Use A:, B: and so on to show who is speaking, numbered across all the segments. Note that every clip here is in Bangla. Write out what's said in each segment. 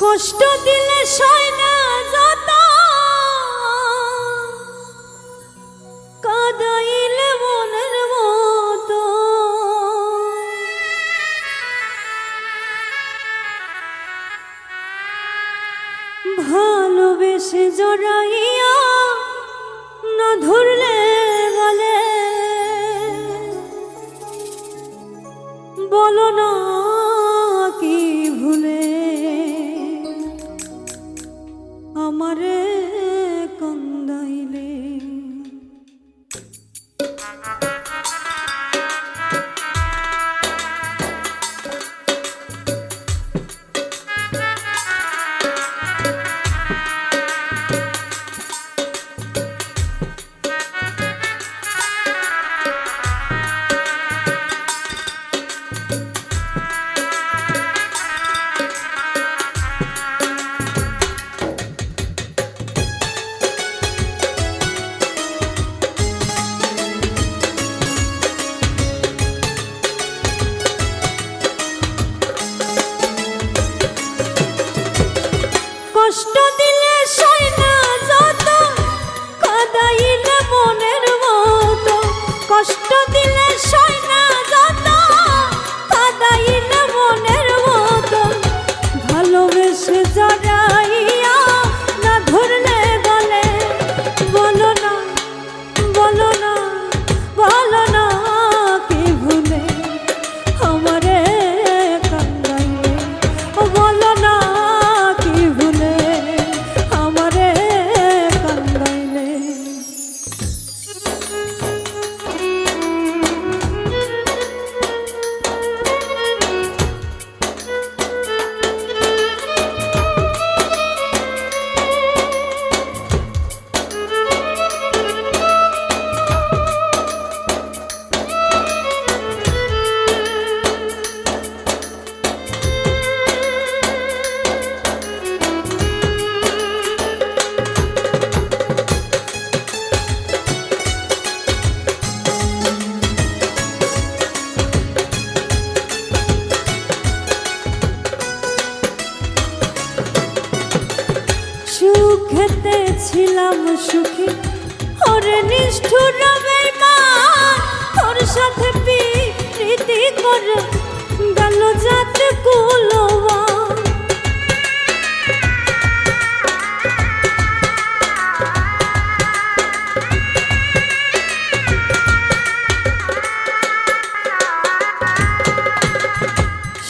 A: কষ্ট দিলে সয় না যত, কাঁদাইলে মনের মতো, ভালোবেসে জড়াইয়া না ধরলে বলে, বলো না কি ভুলে আমারে কান্দাইলে। কষ্ট দিলে সয় না যত, কাঁদাইলে মনের মতো, কষ্ট দিলে সয় না যত, কাঁদাইলে মনের মতো, ভালোবেসে জড়াইয়া না ধরলে বলে, বলো না বলো না বলো না কি ভুলে আমারে কান্দাইলে, ও বলো না কি ভুলে আমারে কান্দাইলে। সুখেতে ছিলাম সুখী, ওরে নিষ্ঠুর বেঈমান, তোর সাথে প্রীতি করে গেল জাত কুলবান।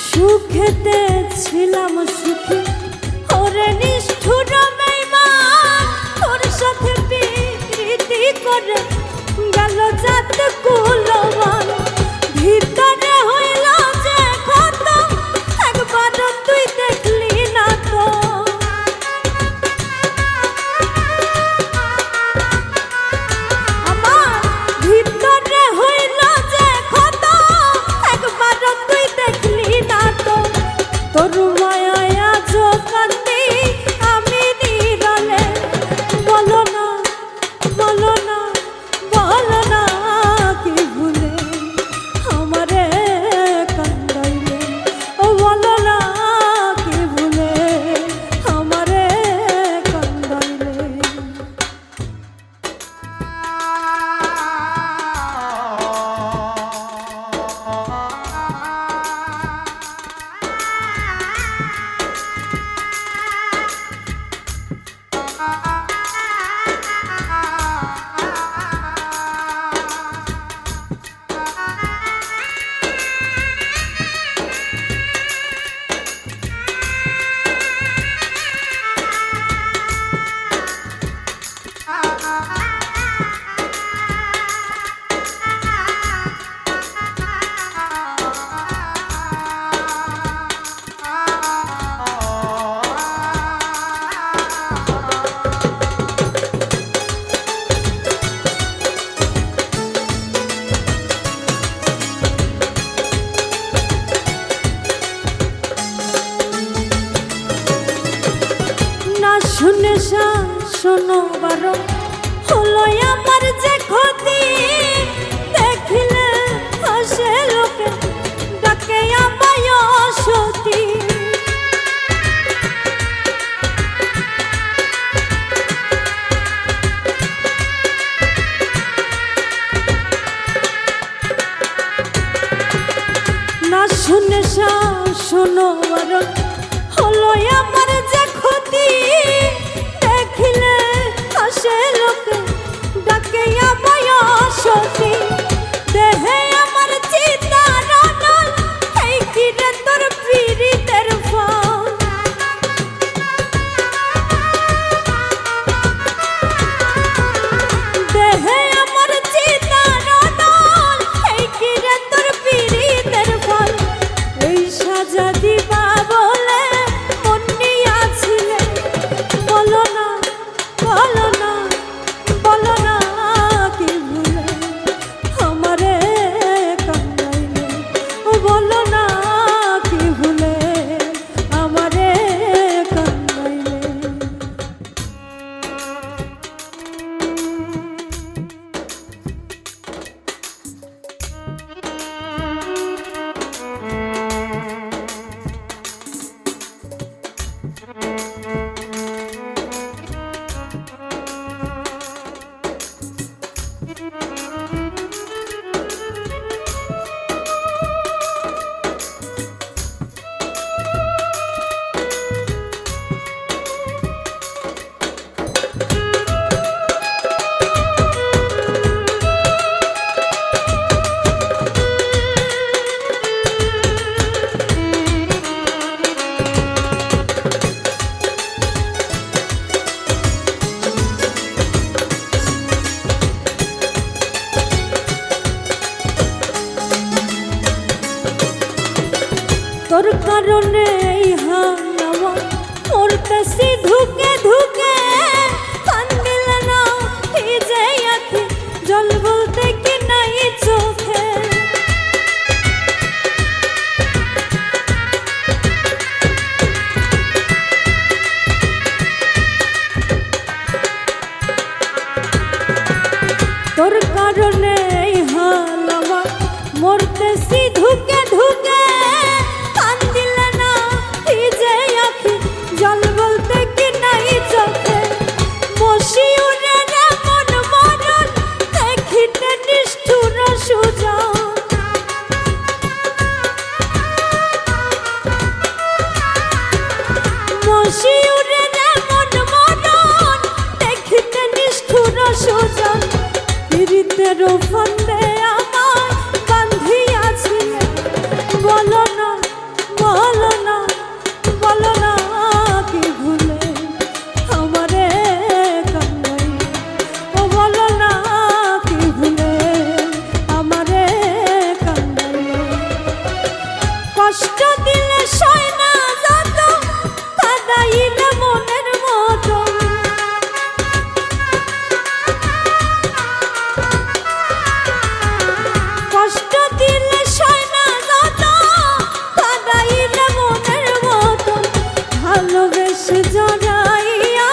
A: সুখেতে ছিলাম সুখী, ওরে নিষ্ঠুর বেঈমান, তোর সাথে প্রীতি করে গেল জাত কুলবান। ভিতরে হইল যে ক্ষত, একবার তুই দেখলি না তো, আমার ভিতরে হইল যে ক্ষত, একবার তুই দেখলি না তো, তোর মায়ায় আজ কান্দি আমি নিরালে, বলো না বলো না বলো না কি ভুলে আমারে কান্দাইলে, ও বলো না কি ভুলে আমারে কান্দাইলে। শুনে শোনো বারো, হলো আমার যে ক্ষতি, দেখিলে হাসে লোকে ডাকে আমায় সতী। শোনো বারণ হলো আমার যে ক্ষতি দেখিলে হাসে লোকে ডাকে আমায় সতী দেহে আমার চিতার নল এই কি রে তোর পীড়িতের ফল দেহে আমার চিতার নল এই কি রে তোর পীড়িতের ফল এই সাজা দিবা বলে মন নিয়াছিলে বলো না বলো না বলো না কি ভুলে আমারে কান্দাইলে ও বলো না কি ভুলে আমারে কান্দাইলে তোর কারণে এই হাওয়া মরতেছি ধুকে ধুকে কান্দিল না ভিজে আঁখি জল বলতে কি নাই চোখে তোর কারণে এই হাওয়া মরতেছি ধুকে ধুকে পীড়িতের ফন্দে আমায় বান্ধিয়াছিলে বলো না বলো না বলো না কি ভুলে আমারে কান্দাইলে ও বলো না কি ভুলে আমারে কান্দাইলে কষ্ট দিলে সয় না যত কাঁদাইলে মনের মতো কষ্ট দিলে সয় না যত কাঁদাইলে মনের মতো ভালোবেসে জড়াইয়া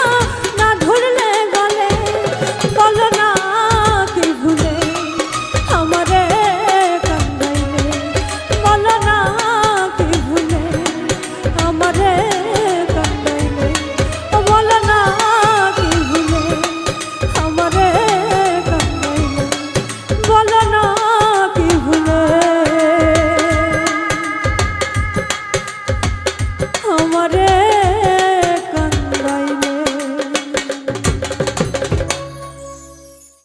A: না ধরলে গলে বলো না কি ভুলে আমারে কান্দাইলে বলো না কি ভুলে আমারে কান্দাইলে বলো না কি ভুলে আমারে কান্দাইলে বলো না কি ভুলে আমারে